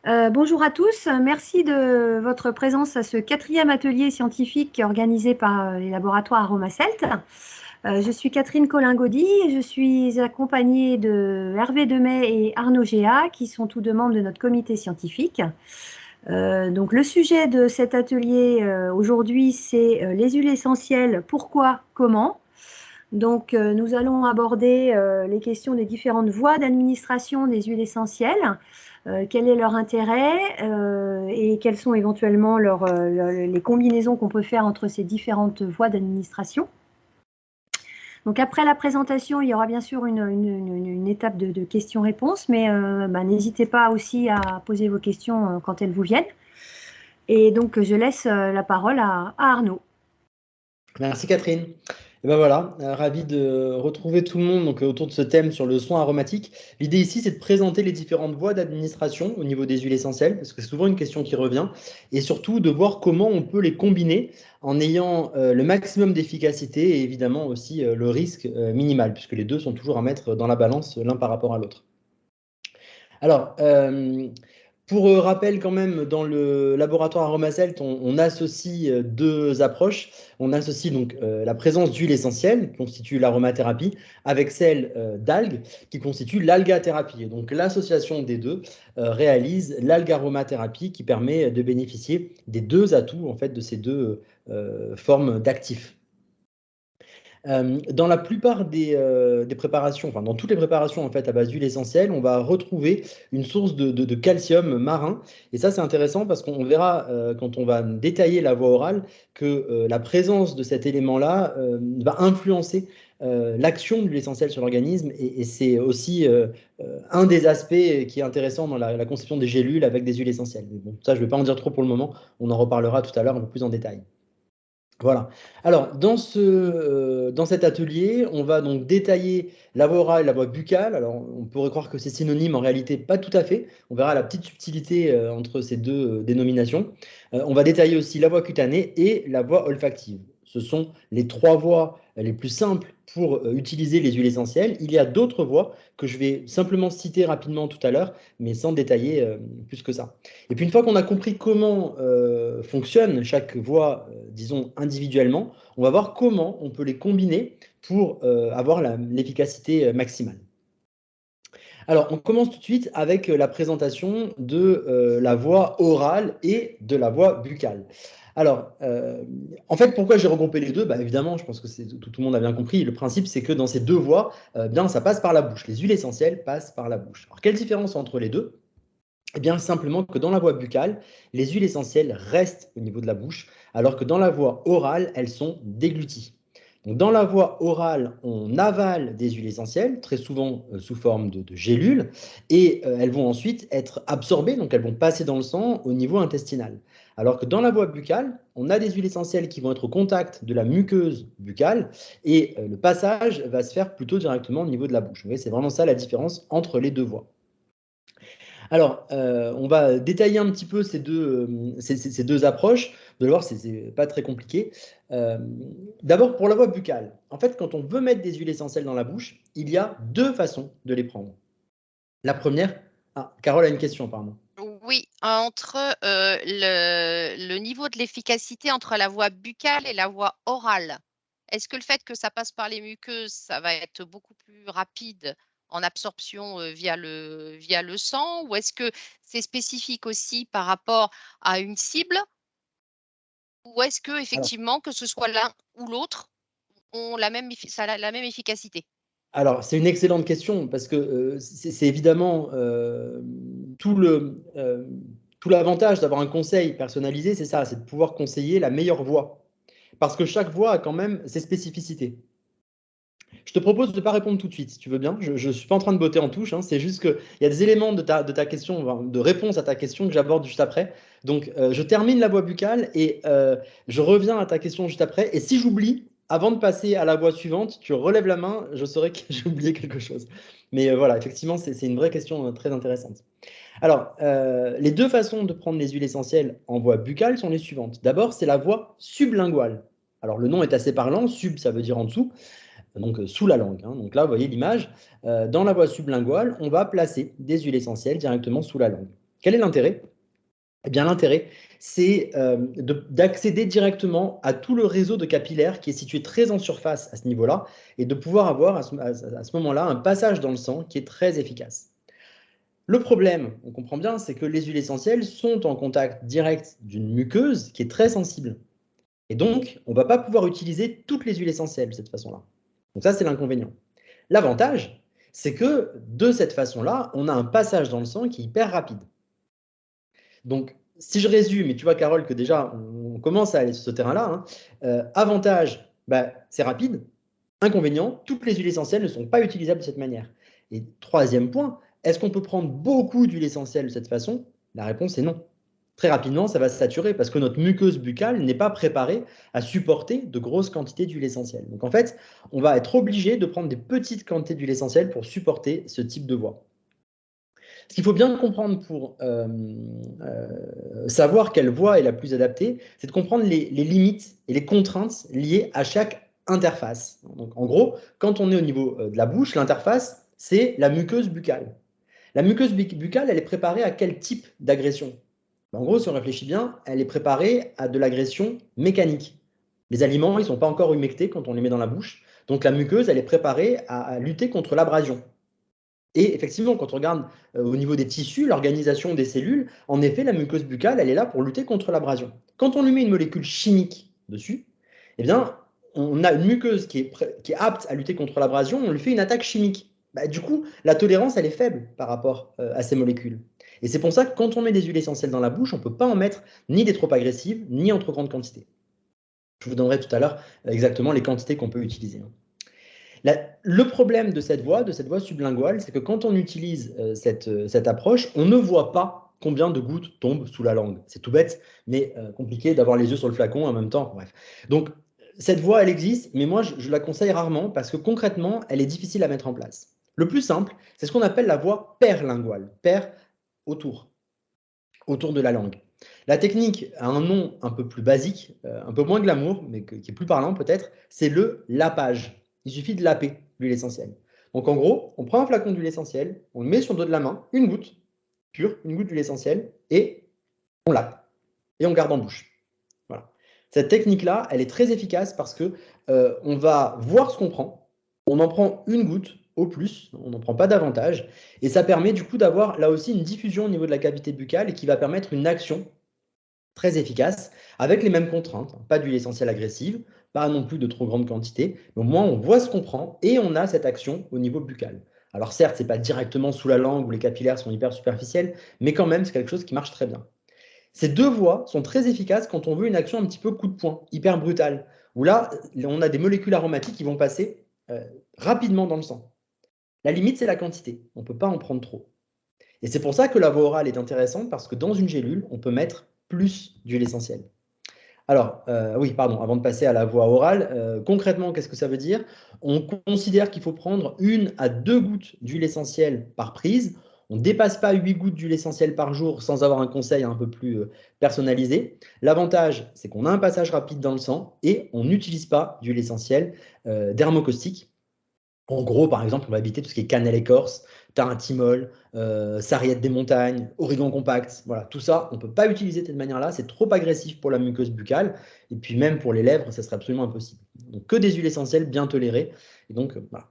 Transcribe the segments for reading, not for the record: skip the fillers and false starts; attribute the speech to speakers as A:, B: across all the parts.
A: Bonjour à tous, merci de votre présence à ce quatrième atelier scientifique organisé par les laboratoires Aromacelt. Je suis Catherine Colin-Gaudy et je suis accompagnée de Hervé Demet et Arnaud Géat, qui sont tous deux membres de notre comité scientifique. Donc le sujet de cet atelier aujourd'hui, c'est les huiles essentielles, pourquoi, comment. Donc nous allons aborder les questions des différentes voies d'administration des huiles essentielles. Quel est leur intérêt et quelles sont éventuellement les combinaisons qu'on peut faire entre ces différentes voies d'administration. Donc après la présentation, il y aura bien sûr une étape de questions-réponses, mais n'hésitez pas aussi à poser vos questions quand elles vous viennent. Et donc je laisse la parole à Arnaud.
B: Merci Catherine. Et ben voilà, ravi de retrouver tout le monde donc, autour de ce thème sur le soin aromatique. L'idée ici, c'est de présenter les différentes voies d'administration au niveau des huiles essentielles, parce que c'est souvent une question qui revient, et surtout de voir comment on peut les combiner en ayant le maximum d'efficacité et évidemment aussi le risque minimal, puisque les deux sont toujours à mettre dans la balance l'un par rapport à l'autre. Alors, pour rappel, quand même, dans le laboratoire Aromacelt, on associe deux approches. On associe donc la présence d'huile essentielle, qui constitue l'aromathérapie, avec celle d'algues, qui constitue l'algathérapie. Et donc, l'association des deux réalise l'algaromathérapie, qui permet de bénéficier des deux atouts, en fait, de ces deux formes d'actifs. Dans la plupart des préparations, enfin dans toutes les préparations en fait à base d'huile essentielle, on va retrouver une source de calcium marin. Et ça, c'est intéressant parce qu'on verra quand on va détailler la voie orale que la présence de cet élément-là va influencer l'action de l'huile essentielle sur l'organisme. Et c'est aussi un des aspects qui est intéressant dans la conception des gélules avec des huiles essentielles. Mais bon, ça, je ne vais pas en dire trop pour le moment. On en reparlera tout à l'heure un peu plus en détail. Voilà. Alors, dans cet atelier, on va donc détailler la voie orale et la voie buccale. Alors, on pourrait croire que c'est synonyme, en réalité, pas tout à fait. On verra la petite subtilité entre ces deux dénominations. On va détailler aussi la voie cutanée et la voie olfactive. Ce sont les trois voies les plus simples pour utiliser les huiles essentielles. Il y a d'autres voies que je vais simplement citer rapidement tout à l'heure, mais sans détailler plus que ça. Et puis une fois qu'on a compris comment fonctionne chaque voie, disons individuellement, on va voir comment on peut les combiner pour avoir l'efficacité maximale. Alors, on commence tout de suite avec la présentation de la voie orale et de la voie buccale. Alors, en fait, pourquoi j'ai regroupé les deux? Évidemment, je pense que tout le monde a bien compris. Le principe, c'est que dans ces deux voies, ça passe par la bouche. Les huiles essentielles passent par la bouche. Alors, quelle différence entre les deux? Eh bien, simplement que dans la voie buccale, les huiles essentielles restent au niveau de la bouche, alors que dans la voie orale, elles sont dégluties. Donc, dans la voie orale, on avale des huiles essentielles, très souvent sous forme de gélules, et elles vont ensuite être absorbées, donc elles vont passer dans le sang au niveau intestinal. Alors que dans la voie buccale, on a des huiles essentielles qui vont être au contact de la muqueuse buccale, et le passage va se faire plutôt directement au niveau de la bouche. Vous voyez, c'est vraiment ça la différence entre les deux voies. Alors, on va détailler un petit peu ces deux approches. Vous allez voir, ce n'est pas très compliqué. D'abord, pour la voie buccale. En fait, quand on veut mettre des huiles essentielles dans la bouche, il y a deux façons de les prendre. La première… Ah, Carole a une question, pardon.
C: Oui, entre le niveau de l'efficacité entre la voie buccale et la voie orale. Est-ce que le fait que ça passe par les muqueuses, ça va être beaucoup plus rapide en absorption via le sang, ou est-ce que c'est spécifique aussi par rapport à une cible, ou est-ce que effectivement, que ce soit l'un ou l'autre, ça a la même efficacité?
B: Alors, c'est une excellente question parce que c'est évidemment tout l'avantage d'avoir un conseil personnalisé, c'est ça, c'est de pouvoir conseiller la meilleure voie. Parce que chaque voie a quand même ses spécificités. Je te propose de ne pas répondre tout de suite, si tu veux bien. Je ne suis pas en train de botter en touche. Hein. C'est juste qu'il y a des éléments de ta question, de réponse à ta question que j'aborde juste après. Donc, je termine la voie buccale et je reviens à ta question juste après. Et si j'oublie, avant de passer à la voie suivante, tu relèves la main, je saurai que j'ai oublié quelque chose. Mais voilà, effectivement, c'est une vraie question très intéressante. Alors, les deux façons de prendre les huiles essentielles en voie buccale sont les suivantes. D'abord, c'est la voie sublinguale. Alors, le nom est assez parlant. Sub, ça veut dire en dessous. Donc sous la langue. Hein. Donc là, vous voyez l'image. Dans la voie sublinguale, on va placer des huiles essentielles directement sous la langue. Quel est l'intérêt? Eh bien, l'intérêt, c'est d'accéder directement à tout le réseau de capillaires qui est situé très en surface à ce niveau-là et de pouvoir avoir à ce moment-là un passage dans le sang qui est très efficace. Le problème, on comprend bien, c'est que les huiles essentielles sont en contact direct d'une muqueuse qui est très sensible. Et donc, on ne va pas pouvoir utiliser toutes les huiles essentielles de cette façon-là. Donc ça, c'est l'inconvénient. L'avantage, c'est que de cette façon-là, on a un passage dans le sang qui est hyper rapide. Donc, si je résume, et tu vois, Carole, que déjà, on commence à aller sur ce terrain-là, hein, avantage, c'est rapide. Inconvénient, toutes les huiles essentielles ne sont pas utilisables de cette manière. Et troisième point, est-ce qu'on peut prendre beaucoup d'huile essentielle de cette façon? La réponse est non. Très rapidement, ça va se saturer parce que notre muqueuse buccale n'est pas préparée à supporter de grosses quantités d'huile essentielle. Donc en fait, on va être obligé de prendre des petites quantités d'huile essentielle pour supporter ce type de voie. Ce qu'il faut bien comprendre pour savoir quelle voie est la plus adaptée, c'est de comprendre les limites et les contraintes liées à chaque interface. Donc, en gros, quand on est au niveau de la bouche, l'interface, c'est la muqueuse buccale. La muqueuse buccale, elle est préparée à quel type d'agression? En gros, si on réfléchit bien, elle est préparée à de l'agression mécanique. Les aliments, ils ne sont pas encore humectés quand on les met dans la bouche. Donc la muqueuse, elle est préparée à lutter contre l'abrasion. Et effectivement, quand on regarde au niveau des tissus, l'organisation des cellules, en effet, la muqueuse buccale, elle est là pour lutter contre l'abrasion. Quand on lui met une molécule chimique dessus, eh bien, on a une muqueuse qui est apte à lutter contre l'abrasion, on lui fait une attaque chimique. Du coup, la tolérance, elle est faible par rapport à ces molécules. Et c'est pour ça que quand on met des huiles essentielles dans la bouche, on ne peut pas en mettre ni des trop agressives, ni en trop grande quantité. Je vous donnerai tout à l'heure exactement les quantités qu'on peut utiliser. Le problème de cette voie sublinguale, c'est que quand on utilise cette approche, on ne voit pas combien de gouttes tombent sous la langue. C'est tout bête, mais compliqué d'avoir les yeux sur le flacon en même temps. Bref. Donc, cette voie, elle existe, mais moi, je la conseille rarement parce que concrètement, elle est difficile à mettre en place. Le plus simple, c'est ce qu'on appelle la voie perlinguale. Per, autour de la langue. La technique a un nom un peu plus basique, un peu moins glamour, mais qui est plus parlant peut-être, c'est le lapage. Il suffit de laper l'huile essentielle. Donc en gros, on prend un flacon d'huile essentielle, on le met sur le dos de la main, une goutte pure, une goutte d'huile essentielle, et on lape. Et on garde en bouche. Voilà. Cette technique-là, elle est très efficace parce que on va voir ce qu'on prend, on en prend une goutte au plus, on n'en prend pas davantage, et ça permet du coup d'avoir là aussi une diffusion au niveau de la cavité buccale et qui va permettre une action très efficace avec les mêmes contraintes, pas d'huile essentielle agressive, pas non plus de trop grande quantité, mais au moins on voit ce qu'on prend et on a cette action au niveau buccal. Alors certes, ce n'est pas directement sous la langue où les capillaires sont hyper superficiels, mais quand même c'est quelque chose qui marche très bien. Ces deux voies sont très efficaces quand on veut une action un petit peu coup de poing, hyper brutale, où là, on a des molécules aromatiques qui vont passer rapidement dans le sang. La limite, c'est la quantité. On ne peut pas en prendre trop. Et c'est pour ça que la voie orale est intéressante, parce que dans une gélule, on peut mettre plus d'huile essentielle. Alors, oui, pardon, avant de passer à la voie orale, concrètement, qu'est-ce que ça veut dire? On considère qu'il faut prendre 1 à 2 gouttes d'huile essentielle par prise. On ne dépasse pas 8 gouttes d'huile essentielle par jour sans avoir un conseil un peu plus personnalisé. L'avantage, c'est qu'on a un passage rapide dans le sang et on n'utilise pas d'huile essentielle dermocaustique. En gros, par exemple, on va éviter tout ce qui est cannelle écorce, tarentimol, sarriette des montagnes, origan compact. Voilà, tout ça, on ne peut pas utiliser de cette manière-là. C'est trop agressif pour la muqueuse buccale. Et puis même pour les lèvres, ça serait absolument impossible. Donc que des huiles essentielles bien tolérées. Et donc, voilà.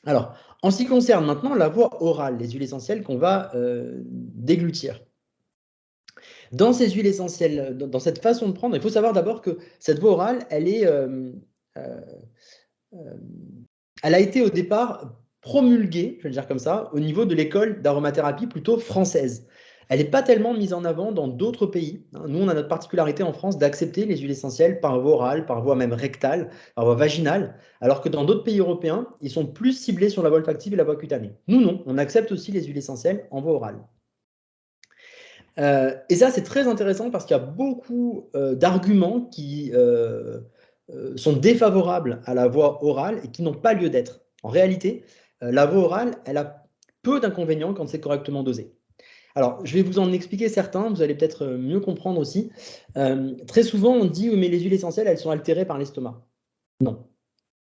B: Alors, en ce qui concerne maintenant la voie orale, les huiles essentielles qu'on va déglutir. Dans ces huiles essentielles, dans cette façon de prendre, il faut savoir d'abord que cette voie orale, elle a été au départ promulguée, je vais le dire comme ça, au niveau de l'école d'aromathérapie plutôt française. Elle n'est pas tellement mise en avant dans d'autres pays. Nous, on a notre particularité en France d'accepter les huiles essentielles par voie orale, par voie même rectale, par voie vaginale, alors que dans d'autres pays européens, ils sont plus ciblés sur la voie olfactive et la voie cutanée. Nous, non, on accepte aussi les huiles essentielles en voie orale. Et ça, c'est très intéressant parce qu'il y a beaucoup d'arguments qui sont défavorables à la voie orale et qui n'ont pas lieu d'être. En réalité, la voie orale, elle a peu d'inconvénients quand c'est correctement dosé. Alors, je vais vous en expliquer certains, vous allez peut-être mieux comprendre aussi. Très souvent, on dit, oui, mais les huiles essentielles, elles sont altérées par l'estomac. Non,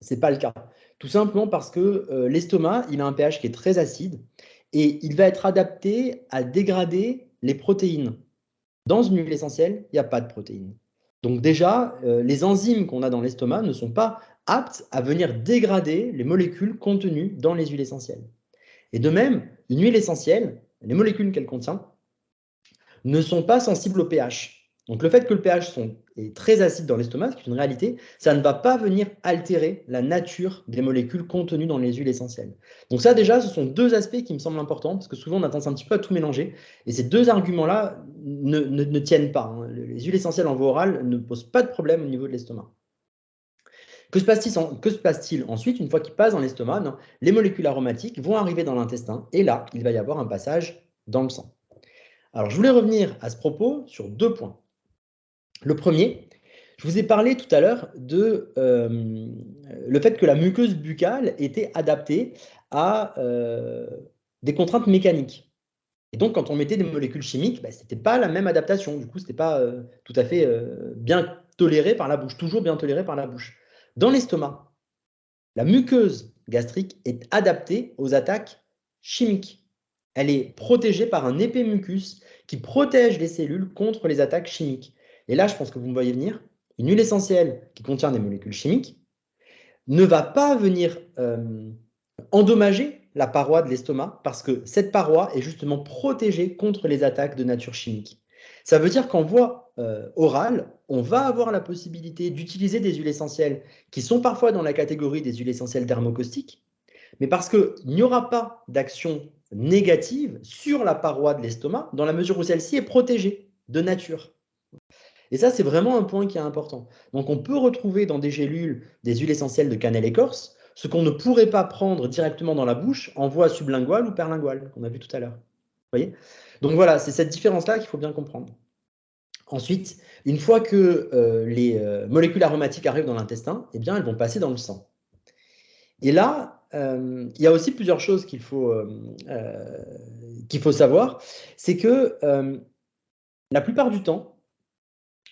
B: ce n'est pas le cas. Tout simplement parce que l'estomac, il a un pH qui est très acide et il va être adapté à dégrader les protéines. Dans une huile essentielle, il n'y a pas de protéines. Donc déjà, les enzymes qu'on a dans l'estomac ne sont pas aptes à venir dégrader les molécules contenues dans les huiles essentielles. Et de même, une huile essentielle, les molécules qu'elle contient, ne sont pas sensibles au pH. Donc le fait que le pH est très acide dans l'estomac, c'est une réalité, ça ne va pas venir altérer la nature des molécules contenues dans les huiles essentielles. Donc ça déjà, ce sont deux aspects qui me semblent importants, parce que souvent on a tendance un petit peu à tout mélanger, et ces deux arguments-là ne tiennent pas. Hein. Les huiles essentielles en voie orale ne posent pas de problème au niveau de l'estomac. Que se passe-t-il ensuite, une fois qu'il passe dans l'estomac? Les molécules aromatiques vont arriver dans l'intestin, et là, il va y avoir un passage dans le sang. Alors, je voulais revenir à ce propos sur deux points. Le premier, je vous ai parlé tout à l'heure de le fait que la muqueuse buccale était adaptée à des contraintes mécaniques. Et donc, quand on mettait des molécules chimiques, ce n'était pas la même adaptation. Du coup, ce n'était pas tout à fait bien toléré par la bouche, toujours bien toléré par la bouche. Dans l'estomac, la muqueuse gastrique est adaptée aux attaques chimiques. Elle est protégée par un épais mucus qui protège les cellules contre les attaques chimiques. Et là, je pense que vous me voyez venir, une huile essentielle qui contient des molécules chimiques ne va pas venir endommager la paroi de l'estomac parce que cette paroi est justement protégée contre les attaques de nature chimique. Ça veut dire qu'en voie orale, on va avoir la possibilité d'utiliser des huiles essentielles qui sont parfois dans la catégorie des huiles essentielles dermocaustiques, mais parce qu'il n'y aura pas d'action négative sur la paroi de l'estomac dans la mesure où celle-ci est protégée de nature. Et ça, c'est vraiment un point qui est important. Donc, on peut retrouver dans des gélules des huiles essentielles de cannelle écorce, ce qu'on ne pourrait pas prendre directement dans la bouche en voie sublinguale ou perlinguale, qu'on a vu tout à l'heure. Vous voyez? Donc voilà, c'est cette différence-là qu'il faut bien comprendre. Ensuite, une fois que les molécules aromatiques arrivent dans l'intestin, eh bien, elles vont passer dans le sang. Et là, il y a aussi plusieurs choses qu'il faut savoir. C'est que la plupart du temps,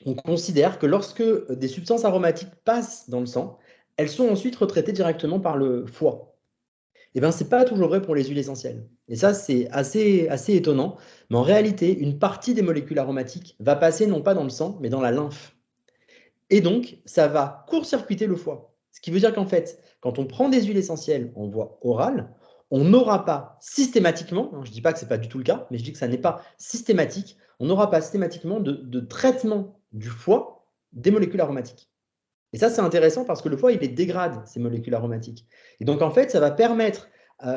B: on considère que lorsque des substances aromatiques passent dans le sang, elles sont ensuite retraitées directement par le foie. Eh bien, ce n'est pas toujours vrai pour les huiles essentielles. Et ça, c'est assez étonnant. Mais en réalité, une partie des molécules aromatiques va passer non pas dans le sang, mais dans la lymphe. Et donc, ça va court-circuiter le foie. Ce qui veut dire qu'en fait, quand on prend des huiles essentielles en voie orale, on n'aura pas systématiquement, je ne dis pas que ce n'est pas du tout le cas, mais je dis que ça n'est pas systématique, on n'aura pas systématiquement de traitement du foie des molécules aromatiques. Et ça, c'est intéressant parce que le foie, il les dégrade, ces molécules aromatiques. Et donc, en fait, ça va permettre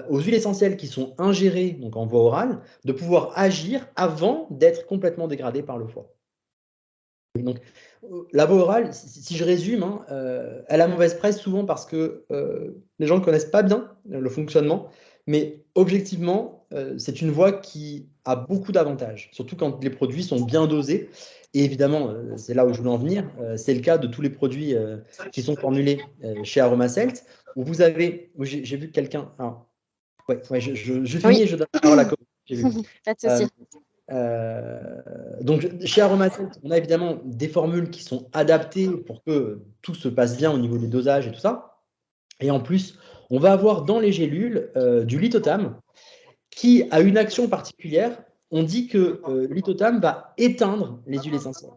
B: aux huiles essentielles qui sont ingérées donc en voie orale de pouvoir agir avant d'être complètement dégradées par le foie. Et donc, la voie orale, si je résume, elle a mauvaise presse souvent parce que les gens ne connaissent pas bien le fonctionnement, mais objectivement, c'est une voie qui a beaucoup d'avantages, surtout quand les produits sont bien dosés. Et évidemment, c'est là où je voulais en venir, c'est le cas de tous les produits qui sont formulés chez Aromacelt, où vous avez, j'ai vu quelqu'un, je finis et je donne la parole à Corinne. J'ai vu.
D: Pas de souci.
B: Donc, chez Aromacelt, on a évidemment des formules qui sont adaptées pour que tout se passe bien au niveau des dosages et tout ça. Et en plus, on va avoir dans les gélules du lithotame qui a une action particulière. On dit que le lithotame va éteindre les huiles essentielles.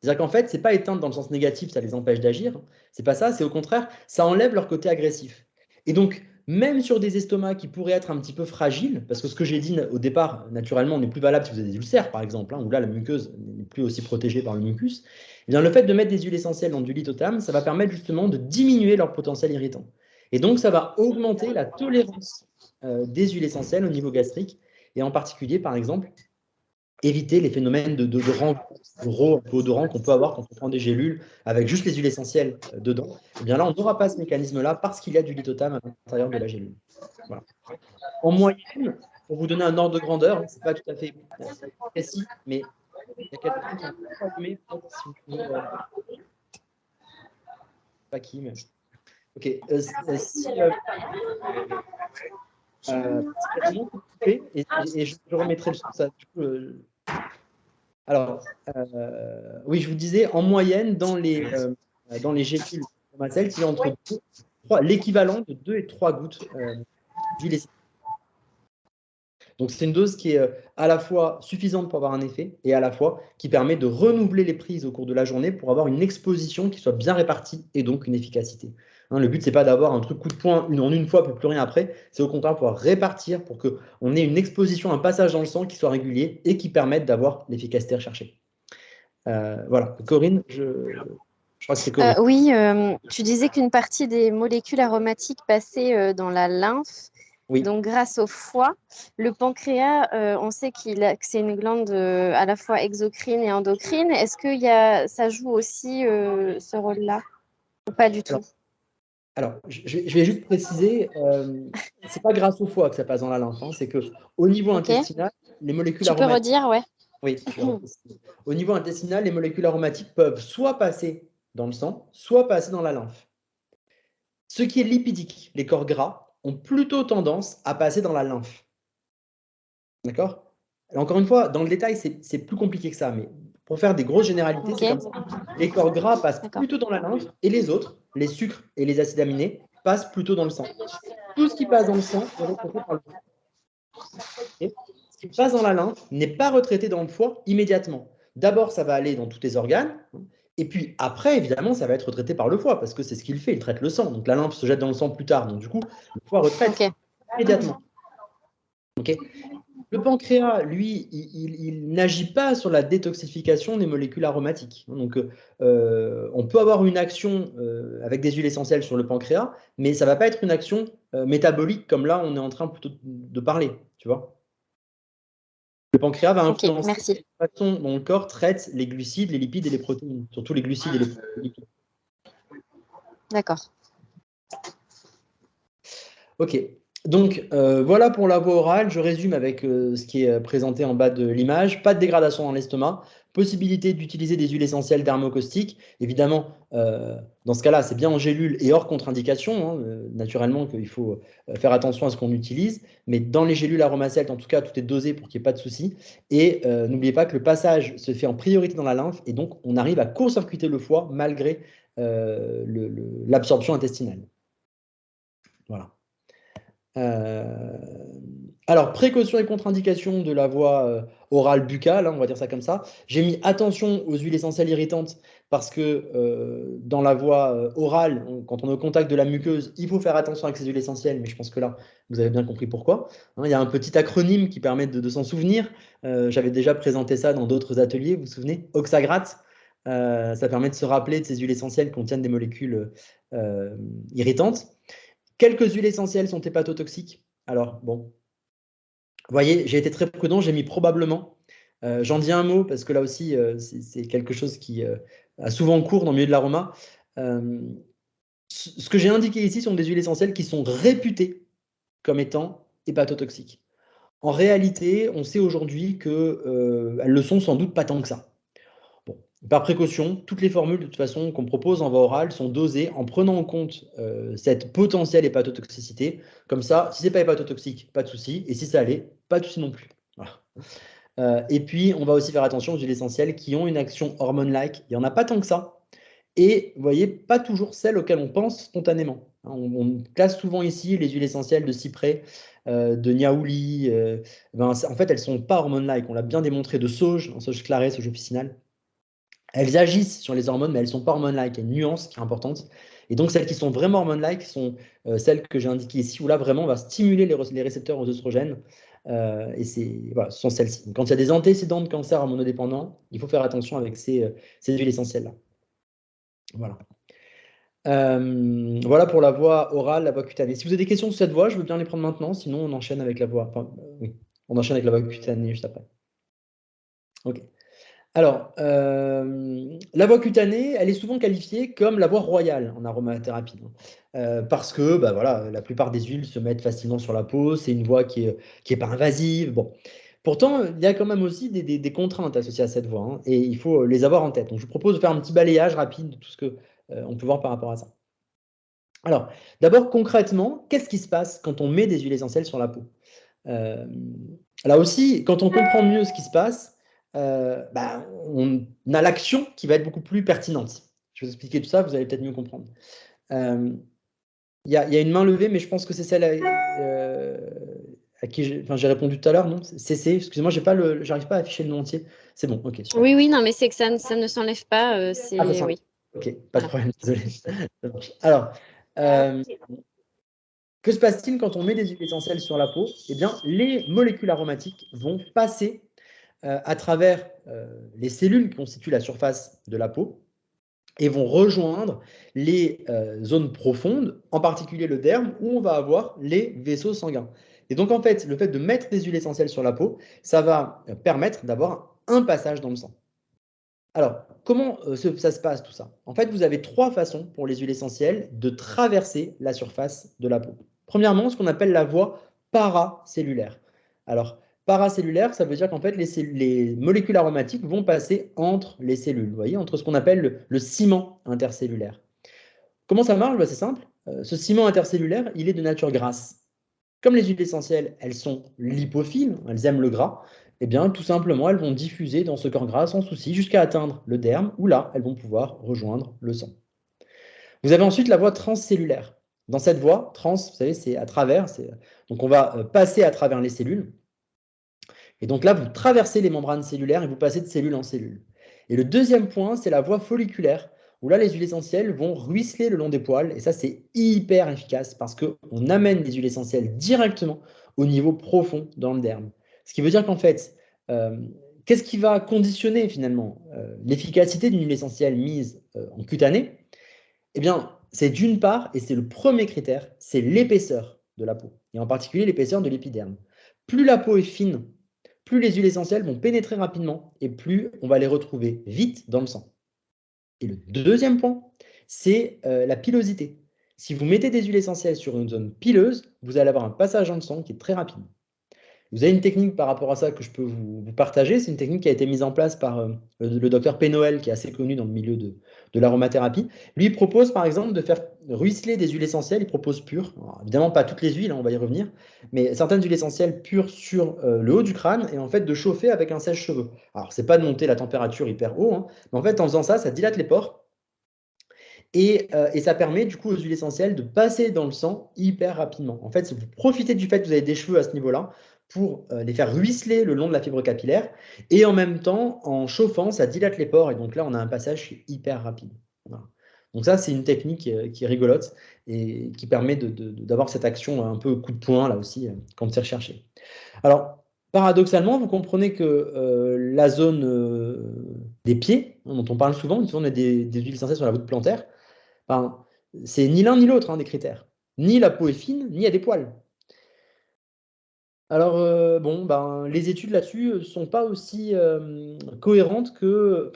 B: C'est-à-dire qu'en fait, ce n'est pas éteindre dans le sens négatif, ça les empêche d'agir. C'est pas ça, c'est au contraire, ça enlève leur côté agressif. Et donc, même sur des estomacs qui pourraient être un petit peu fragiles, parce que ce que j'ai dit au départ, naturellement, n'est plus valable si vous avez des ulcères, par exemple, où là, la muqueuse n'est plus aussi protégée par le mucus, eh bien, le fait de mettre des huiles essentielles dans du lithotame, ça va permettre justement de diminuer leur potentiel irritant. Et donc, ça va augmenter la tolérance des huiles essentielles au niveau gastrique, et en particulier, par exemple, éviter les phénomènes de gros odorants qu'on peut avoir quand on prend des gélules avec juste les huiles essentielles dedans. Et bien là, on n'aura pas ce mécanisme-là parce qu'il y a du lithotame à l'intérieur de la gélule. Voilà. En moyenne, pour vous donner un ordre de grandeur, ce n'est pas tout à fait précis, mais il y a quelqu'un qui a allumé, pas qui, mais... Ok. Et je remettrai le ça. Alors, oui, je vous disais, en moyenne, dans les gélules Aromacelt, il y a entre l'équivalent de 2 et 3 gouttes d'huile essentielle. Donc, c'est une dose qui est à la fois suffisante pour avoir un effet et à la fois qui permet de renouveler les prises au cours de la journée pour avoir une exposition qui soit bien répartie et donc une efficacité. Hein, le but, c'est pas d'avoir un truc coup de poing en une fois, puis plus rien après. C'est au contraire pouvoir répartir pour qu'on ait une exposition, un passage dans le sang qui soit régulier et qui permette d'avoir l'efficacité recherchée. Voilà. Corinne, je crois que c'est Corinne.
D: Oui, tu disais qu'une partie des molécules aromatiques passaient dans la lymphe.
B: Oui.
D: Donc, grâce au foie, le pancréas, on sait que c'est une glande à la fois exocrine et endocrine. Est-ce que ça joue aussi ce rôle-là ou pas du tout?
B: Alors, je vais juste préciser, c'est pas grâce au foie que ça passe dans la lymphe, hein, c'est qu'au niveau intestinal, les molécules aromatiques…
D: Tu peux redire, ouais.
B: Oui. Au niveau intestinal, les molécules aromatiques peuvent soit passer dans le sang, soit passer dans la lymphe. Ce qui est lipidique, les corps gras, ont plutôt tendance à passer dans la lymphe. D'accord? Encore une fois, dans le détail, c'est plus compliqué que ça, mais pour faire des grosses généralités, c'est comme ça. Les corps gras passent plutôt dans la lymphe et les autres, les sucres et les acides aminés, passent plutôt dans le sang. Tout ce qui passe dans le sang est retraité par le foie. Ce qui passe dans la lymphe n'est pas retraité dans le foie immédiatement. D'abord, ça va aller dans tous les organes. Et puis après, évidemment, ça va être retraité par le foie parce que c'est ce qu'il fait, il traite le sang. Donc la lymphe se jette dans le sang plus tard. Donc du coup, le foie retraite immédiatement. Okay. Le pancréas, lui, il n'agit pas sur la détoxification des molécules aromatiques. Donc on peut avoir une action avec des huiles essentielles sur le pancréas, mais ça ne va pas être une action métabolique comme là, on est en train plutôt de parler. Tu vois ? Le pancréas va influencer la façon dont le corps traite les glucides, les lipides et les protéines, surtout les glucides et les lipides.
D: D'accord.
B: Ok. Donc, voilà pour la voie orale. Je résume avec ce qui est présenté en bas de l'image. Pas de dégradation dans l'estomac. Possibilité d'utiliser des huiles essentielles dermocaustiques. Évidemment, dans ce cas-là, c'est bien en gélule et hors contre-indication. Hein, naturellement, qu'il faut faire attention à ce qu'on utilise. Mais dans les gélules Aromacelt, en tout cas, tout est dosé pour qu'il n'y ait pas de souci. Et n'oubliez pas que le passage se fait en priorité dans la lymphe. Et donc, on arrive à court-circuiter le foie malgré l'absorption intestinale. Voilà. Alors, précaution et contre-indication de la voie orale buccale, hein, on va dire ça comme ça. J'ai mis attention aux huiles essentielles irritantes parce que dans la voie orale, quand on est au contact de la muqueuse, il faut faire attention avec ces huiles essentielles, mais je pense que là, vous avez bien compris pourquoi. Hein, il y a un petit acronyme qui permet de s'en souvenir. J'avais déjà présenté ça dans d'autres ateliers, vous vous souvenez? Oxagrate. Ça permet de se rappeler de ces huiles essentielles qui contiennent des molécules irritantes. Quelques huiles essentielles sont hépatotoxiques. Alors, bon, vous voyez, j'ai été très prudent, j'ai mis probablement. J'en dis un mot parce que là aussi, c'est quelque chose qui a souvent cours dans le milieu de l'aroma. Ce que j'ai indiqué ici sont des huiles essentielles qui sont réputées comme étant hépatotoxiques. En réalité, on sait aujourd'hui qu'elles le sont sans doute pas tant que ça. Bon, par précaution, toutes les formules de toute façon qu'on propose en voie orale sont dosées en prenant en compte cette potentielle hépatotoxicité. Comme ça, si ce n'est pas hépatotoxique, pas de souci. Et si ça allait, pas de souci non plus. Voilà. Et puis, on va aussi faire attention aux huiles essentielles qui ont une action hormone-like. Il n'y en a pas tant que ça. Et vous voyez, pas toujours celles auxquelles on pense spontanément. On classe souvent ici les huiles essentielles de cyprès, de niaouli. En fait, elles ne sont pas hormone-like. On l'a bien démontré de sauge, en sauge clarée, sauge officinale. Elles agissent sur les hormones, mais elles ne sont pas hormone-like. Il y a une nuance qui est importante. Et donc, celles qui sont vraiment hormone-like sont celles que j'ai indiquées ici, où là, vraiment, on va stimuler les récepteurs aux œstrogènes. Et voilà, ce sont celles-ci. Quand il y a des antécédents de cancer hormonodépendant, il faut faire attention avec ces huiles essentielles-là. Voilà. Voilà pour la voie orale, la voie cutanée. Si vous avez des questions sur cette voie, je veux bien les prendre maintenant. Sinon, on enchaîne avec la voie. Oui, on enchaîne avec la voie cutanée juste après. Ok. Alors, la voie cutanée, elle est souvent qualifiée comme la voie royale en aromathérapie. Parce que voilà, la plupart des huiles se mettent facilement sur la peau. C'est une voie qui est pas invasive. Bon. Pourtant, il y a quand même aussi des contraintes associées à cette voie. Hein, et il faut les avoir en tête. Donc, je vous propose de faire un petit balayage rapide de tout ce qu'on peut voir par rapport à ça. Alors, d'abord, concrètement, qu'est-ce qui se passe quand on met des huiles essentielles sur la peau? Là aussi, quand on comprend mieux ce qui se passe, on a l'action qui va être beaucoup plus pertinente. Je vais vous expliquer tout ça, vous allez peut-être mieux comprendre. Il y a une main levée, mais je pense que c'est celle à qui j'ai répondu tout à l'heure, non? CC, excusez-moi, j'arrive pas à afficher le nom entier. C'est bon, ok. Super.
D: Oui, non, mais c'est que ça ne s'enlève pas. Oui.
B: Ok, pas de problème, désolé. Ça marche. Alors, que se passe-t-il quand on met des huiles essentielles sur la peau? Eh bien, les molécules aromatiques vont passer à travers les cellules qui constituent la surface de la peau et vont rejoindre les zones profondes, en particulier le derme, où on va avoir les vaisseaux sanguins. Et donc, en fait, le fait de mettre des huiles essentielles sur la peau, ça va permettre d'avoir un passage dans le sang. Alors, comment ça se passe tout ça? En fait, vous avez 3 façons pour les huiles essentielles de traverser la surface de la peau. Premièrement, ce qu'on appelle la voie paracellulaire. Alors, paracellulaire, ça veut dire qu'en fait, les molécules aromatiques vont passer entre les cellules, vous voyez, entre ce qu'on appelle le ciment intercellulaire. Comment ça marche? C'est simple. Ce ciment intercellulaire, il est de nature grasse. Comme les huiles essentielles, elles sont lipophiles, elles aiment le gras, eh bien, tout simplement, elles vont diffuser dans ce corps gras sans souci jusqu'à atteindre le derme, où là, elles vont pouvoir rejoindre le sang. Vous avez ensuite la voie transcellulaire. Dans cette voie, trans, vous savez, c'est à travers. Donc, on va passer à travers les cellules. Et donc là, vous traversez les membranes cellulaires et vous passez de cellule en cellule. Et le deuxième point, c'est la voie folliculaire, où là, les huiles essentielles vont ruisseler le long des poils. Et ça, c'est hyper efficace parce qu'on amène les huiles essentielles directement au niveau profond dans le derme. Ce qui veut dire qu'en fait, qu'est-ce qui va conditionner finalement l'efficacité d'une huile essentielle mise en cutanée? Eh bien, c'est d'une part, et c'est le premier critère, c'est l'épaisseur de la peau, et en particulier l'épaisseur de l'épiderme. Plus la peau est fine, plus les huiles essentielles vont pénétrer rapidement, et plus on va les retrouver vite dans le sang. Et le deuxième point, c'est la pilosité. Si vous mettez des huiles essentielles sur une zone pileuse, vous allez avoir un passage dans le sang qui est très rapide. Vous avez une technique par rapport à ça que je peux vous partager. C'est une technique qui a été mise en place par le docteur Pénoël, qui est assez connu dans le milieu de l'aromathérapie. Lui, il propose par exemple de faire ruisseler des huiles essentielles. Il propose pures. Alors, évidemment, pas toutes les huiles, on va y revenir, mais certaines huiles essentielles pures sur le haut du crâne et en fait de chauffer avec un sèche-cheveux. Alors, c'est pas de monter la température hyper haut, hein, mais en fait, en faisant ça, ça dilate les pores. Et ça permet du coup aux huiles essentielles de passer dans le sang hyper rapidement. En fait, vous profitez du fait que vous avez des cheveux à ce niveau-là pour les faire ruisseler le long de la fibre capillaire. Et en même temps, en chauffant, ça dilate les pores. Et donc là, on a un passage qui est hyper rapide. Voilà. Donc ça, c'est une technique qui est rigolote et qui permet d'avoir cette action un peu coup de poing, là aussi, quand c'est recherché. Alors, paradoxalement, vous comprenez que la zone des pieds, dont on parle souvent, on a des huiles essentielles sur la voûte plantaire, enfin, c'est ni l'un ni l'autre des critères. Ni la peau est fine, ni il y a des poils. Alors, les études là-dessus ne sont pas aussi cohérentes ne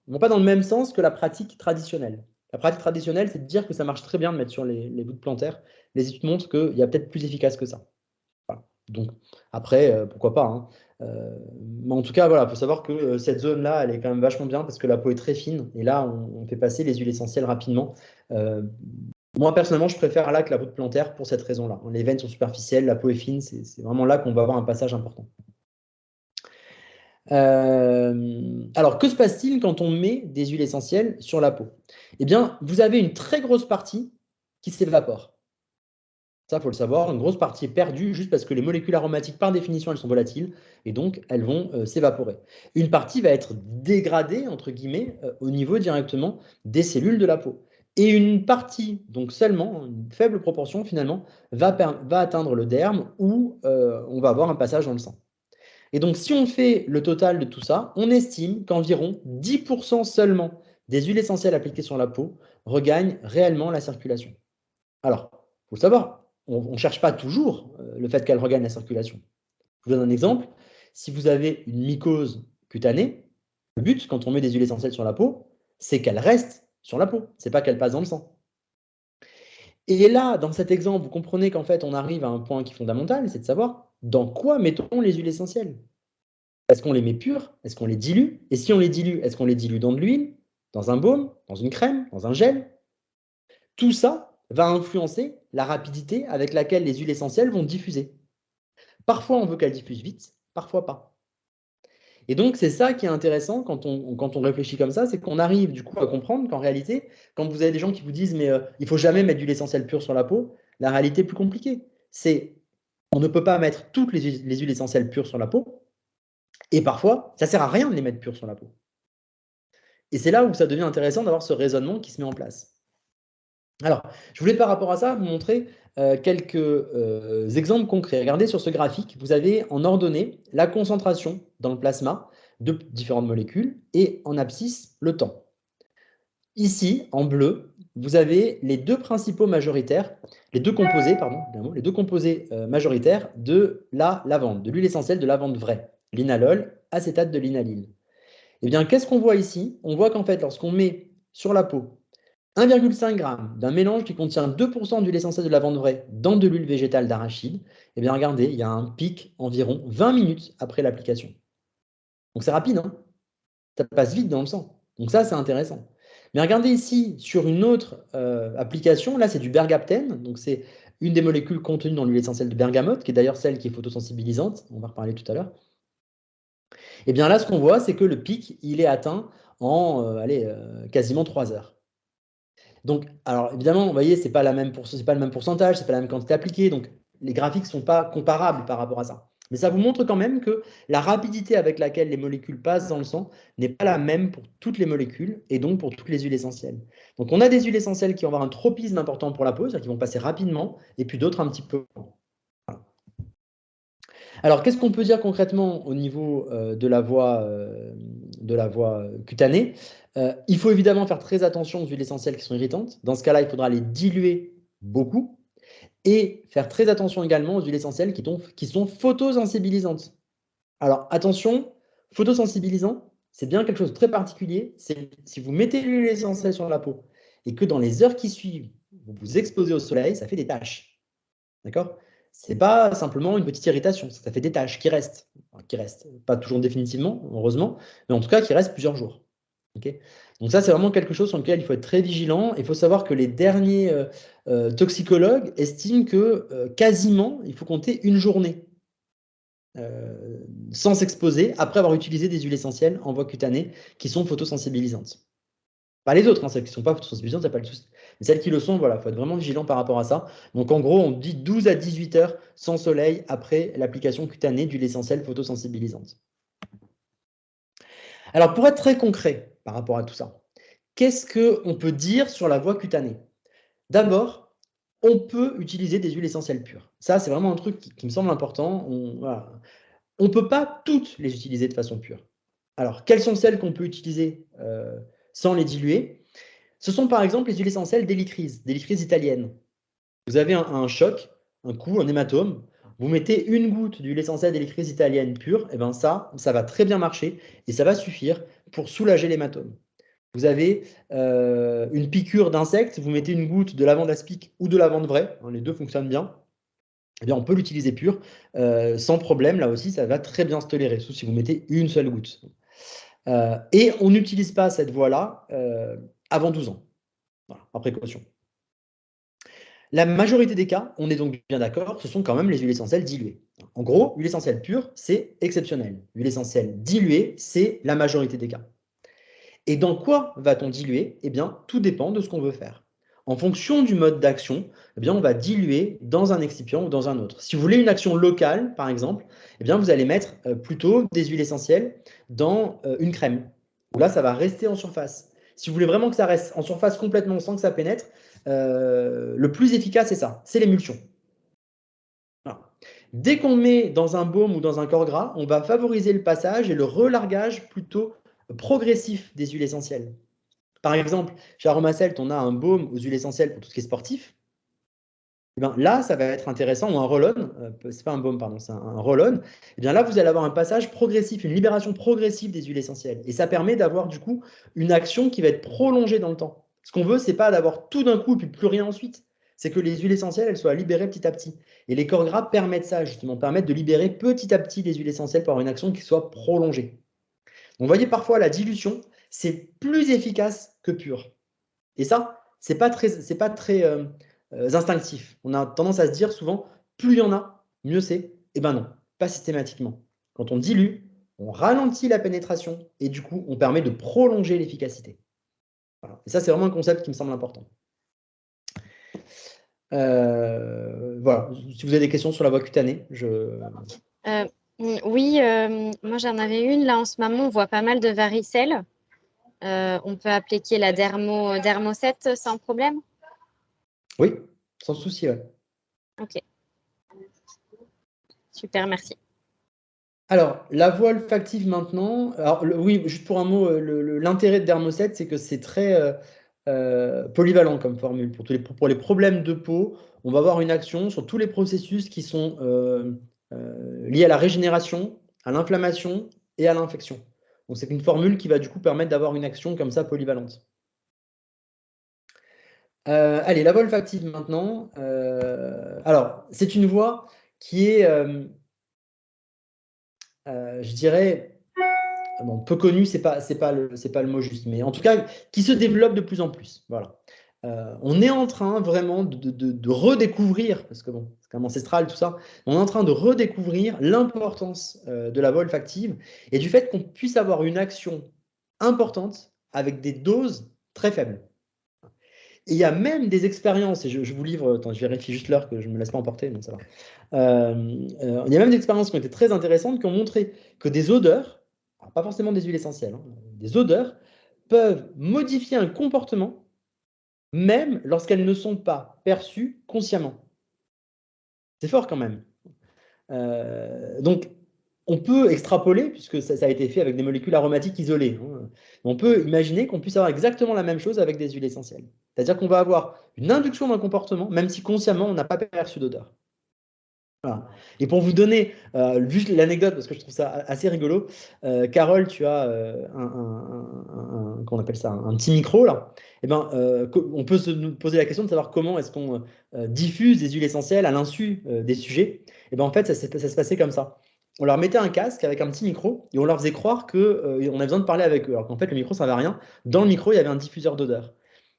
B: vont pas dans le même sens que la pratique traditionnelle. La pratique traditionnelle, c'est de dire que ça marche très bien de mettre sur les voûtes plantaires. Les études montrent qu'il y a peut-être plus efficace que ça. Voilà. Donc, après, pourquoi pas, hein. Mais en tout cas, voilà, il faut savoir que cette zone-là, elle est quand même vachement bien parce que la peau est très fine. Et là, on fait passer les huiles essentielles rapidement. Moi, personnellement, je préfère là que la voûte plantaire pour cette raison-là. Les veines sont superficielles, la peau est fine, c'est vraiment là qu'on va avoir un passage important. Alors, que se passe-t-il quand on met des huiles essentielles sur la peau? Eh bien, vous avez une très grosse partie qui s'évapore. Ça, il faut le savoir, une grosse partie est perdue juste parce que les molécules aromatiques, par définition, elles sont volatiles et donc elles vont s'évaporer. Une partie va être dégradée, entre guillemets, au niveau directement des cellules de la peau. Et une partie, donc seulement, une faible proportion finalement, va atteindre le derme où on va avoir un passage dans le sang. Et donc, si on fait le total de tout ça, on estime qu'environ 10% seulement des huiles essentielles appliquées sur la peau regagnent réellement la circulation. Alors, il faut le savoir, on ne cherche pas toujours le fait qu'elle regagne la circulation. Je vous donne un exemple. Si vous avez une mycose cutanée, le but, quand on met des huiles essentielles sur la peau, c'est qu'elle reste sur la peau. Ce n'est pas qu'elle passe dans le sang. Et là, dans cet exemple, vous comprenez qu'en fait, on arrive à un point qui est fondamental, c'est de savoir dans quoi mettons les huiles essentielles. Est-ce qu'on les met pures? Est-ce qu'on les dilue? Et si on les dilue, est-ce qu'on les dilue dans de l'huile, dans un baume, dans une crème, dans un gel? Tout ça va influencer la rapidité avec laquelle les huiles essentielles vont diffuser. Parfois, on veut qu'elles diffusent vite, parfois pas. Et donc, c'est ça qui est intéressant quand on réfléchit comme ça, c'est qu'on arrive du coup à comprendre qu'en réalité, quand vous avez des gens qui vous disent « mais il ne faut jamais mettre d'huile essentielle pure sur la peau », la réalité est plus compliquée. C'est on ne peut pas mettre toutes les huiles essentielles pures sur la peau. Et parfois, ça ne sert à rien de les mettre pures sur la peau. Et c'est là où ça devient intéressant d'avoir ce raisonnement qui se met en place. Alors, je voulais par rapport à ça vous montrer quelques exemples concrets. Regardez sur ce graphique, vous avez en ordonnée la concentration dans le plasma de différentes molécules et en abscisse le temps. Ici, en bleu, vous avez les deux principaux majoritaires, les deux composés majoritaires de la lavande, de l'huile essentielle de lavande vraie, linalol, acétate de linalyle. Eh bien, qu'est-ce qu'on voit ici? On voit qu'en fait, lorsqu'on met sur la peau 1,5 g d'un mélange qui contient 2% d'huile essentielle de lavande vraie dans de l'huile végétale d'arachide, eh bien, regardez, il y a un pic environ 20 minutes après l'application. Donc, c'est rapide, hein? Ça passe vite dans le sang. Donc, ça, c'est intéressant. Mais regardez ici, sur une autre application, là, c'est du bergaptène. Donc, c'est une des molécules contenues dans l'huile essentielle de bergamote, qui est d'ailleurs celle qui est photosensibilisante. On va en reparler tout à l'heure. Et bien là, ce qu'on voit, c'est que le pic, il est atteint en quasiment 3 heures. Donc, alors évidemment, vous voyez, ce n'est pas le même pourcentage, ce n'est pas la même quantité appliquée, donc les graphiques ne sont pas comparables par rapport à ça. Mais ça vous montre quand même que la rapidité avec laquelle les molécules passent dans le sang n'est pas la même pour toutes les molécules et donc pour toutes les huiles essentielles. Donc, on a des huiles essentielles qui vont avoir un tropisme important pour la peau, c'est-à-dire qui vont passer rapidement, et puis d'autres un petit peu. Voilà. Alors, qu'est-ce qu'on peut dire concrètement au niveau de la voie cutanée? Il faut évidemment faire très attention aux huiles essentielles qui sont irritantes. Dans ce cas-là, il faudra les diluer beaucoup et faire très attention également aux huiles essentielles qui sont photosensibilisantes. Alors, attention, photosensibilisant, c'est bien quelque chose de très particulier. C'est si vous mettez l'huile essentielle sur la peau et que dans les heures qui suivent, vous vous exposez au soleil, ça fait des taches. D'accord? Ce n'est pas simplement une petite irritation, ça fait des taches qui restent. Pas toujours définitivement, heureusement, mais en tout cas qui restent plusieurs jours. Okay. Donc ça, c'est vraiment quelque chose sur lequel il faut être très vigilant. Il faut savoir que les derniers toxicologues estiment que quasiment, il faut compter une journée sans s'exposer après avoir utilisé des huiles essentielles en voie cutanée qui sont photosensibilisantes. Pas les autres, hein, celles qui ne sont pas photosensibilisantes, il n'y a pas de souci. Mais celles qui le sont, voilà, il faut être vraiment vigilant par rapport à ça. Donc en gros, on dit 12 à 18 heures sans soleil après l'application cutanée d'huile essentielle photosensibilisante. Alors pour être très concret par rapport à tout ça, qu'est-ce qu'on peut dire sur la voie cutanée? D'abord, on peut utiliser des huiles essentielles pures. Ça, c'est vraiment un truc qui me semble important. On ne peut pas toutes les utiliser de façon pure. Alors, quelles sont celles qu'on peut utiliser sans les diluer? Ce sont par exemple les huiles essentielles d'hélicryse italienne. Vous avez un choc, un coup, un hématome. Vous mettez une goutte d'huile essentielle d'hélicryse italienne pure, et bien ça va très bien marcher et ça va suffire pour soulager l'hématome. Vous avez une piqûre d'insecte, vous mettez une goutte de lavande aspic ou de lavande vraie, hein, les deux fonctionnent bien. Eh bien, on peut l'utiliser pur sans problème. Là aussi, ça va très bien se tolérer, sauf si vous mettez une seule goutte. Et on n'utilise pas cette voie-là avant 12 ans, voilà, par précaution. La majorité des cas, on est donc bien d'accord, ce sont quand même les huiles essentielles diluées. En gros, l'huile essentielle pure, c'est exceptionnel. L'huile essentielle diluée, c'est la majorité des cas. Et dans quoi va-t-on diluer? Eh bien, tout dépend de ce qu'on veut faire. En fonction du mode d'action, eh bien, on va diluer dans un excipient ou dans un autre. Si vous voulez une action locale, par exemple, eh bien, vous allez mettre plutôt des huiles essentielles dans une crème. Là, ça va rester en surface. Si vous voulez vraiment que ça reste en surface complètement sans que ça pénètre, le plus efficace, c'est ça, c'est l'émulsion. Voilà. Dès qu'on met dans un baume ou dans un corps gras, on va favoriser le passage et le relargage plutôt progressif des huiles essentielles. Par exemple, chez Aromacelt, on a un baume aux huiles essentielles pour tout ce qui est sportif. Et bien là, ça va être intéressant, ou un roll-on, c'est pas un baume, pardon, c'est un roll-on. Et bien là, vous allez avoir un passage progressif, une libération progressive des huiles essentielles. Et ça permet d'avoir du coup une action qui va être prolongée dans le temps. Ce qu'on veut, c'est pas d'avoir tout d'un coup et puis plus rien ensuite. C'est que les huiles essentielles, elles soient libérées petit à petit. Et les corps gras permettent ça, justement, permettent de libérer petit à petit les huiles essentielles pour avoir une action qui soit prolongée. Donc, vous voyez, parfois, la dilution, c'est plus efficace que pur. Et ça, c'est pas très instinctif. On a tendance à se dire souvent, plus il y en a, mieux c'est. Eh bien non, pas systématiquement. Quand on dilue, on ralentit la pénétration et du coup, on permet de prolonger l'efficacité. Voilà. Et ça, c'est vraiment un concept qui me semble important. Voilà. Si vous avez des questions sur la voie cutanée,
D: Oui, moi j'en avais une. Là, en ce moment, on voit pas mal de varicelles. On peut appliquer la Dermo7 sans problème?
B: Oui, sans souci. Ouais.
D: Ok. Super, merci.
B: Alors, la voie olfactive maintenant. Alors, oui, juste pour un mot, l'intérêt de Dermo7, c'est que c'est très polyvalent comme formule. Pour les problèmes de peau, on va avoir une action sur tous les processus qui sont liés à la régénération, à l'inflammation et à l'infection. Donc, c'est une formule qui va du coup permettre d'avoir une action comme ça polyvalente. Allez, la voie olfactive maintenant. Alors, c'est une voie qui est, je dirais, bon, peu connue, c'est pas le mot juste, mais en tout cas, qui se développe de plus en plus. Voilà. On est en train vraiment de redécouvrir, parce que bon, c'est quand même ancestral tout ça, on est en train de redécouvrir l'importance de la voie olfactive et du fait qu'on puisse avoir une action importante avec des doses très faibles. Et il y a même des expériences, et je vous livre, attends, je vérifie juste l'heure que je ne me laisse pas emporter, donc ça va. Il y a même des expériences qui ont été très intéressantes, qui ont montré que des odeurs, alors pas forcément des huiles essentielles, hein, des odeurs peuvent modifier un comportement, même lorsqu'elles ne sont pas perçues consciemment. C'est fort quand même. Donc, on peut extrapoler, puisque ça a été fait avec des molécules aromatiques isolées. Hein. On peut imaginer qu'on puisse avoir exactement la même chose avec des huiles essentielles. C'est-à-dire qu'on va avoir une induction d'un comportement, même si consciemment, on n'a pas perçu d'odeur. Voilà. Et pour vous donner juste l'anecdote, parce que je trouve ça assez rigolo, Carole, tu as qu'on appelle ça, un petit micro là. Eh ben, on peut se poser la question de savoir comment est-ce qu'on diffuse des huiles essentielles à l'insu des sujets. Et ben en fait, ça se passait comme ça. On leur mettait un casque avec un petit micro et on leur faisait croire qu'on avait besoin de parler avec eux, alors qu'en fait le micro ça servait à rien. Dans le micro, il y avait un diffuseur d'odeur.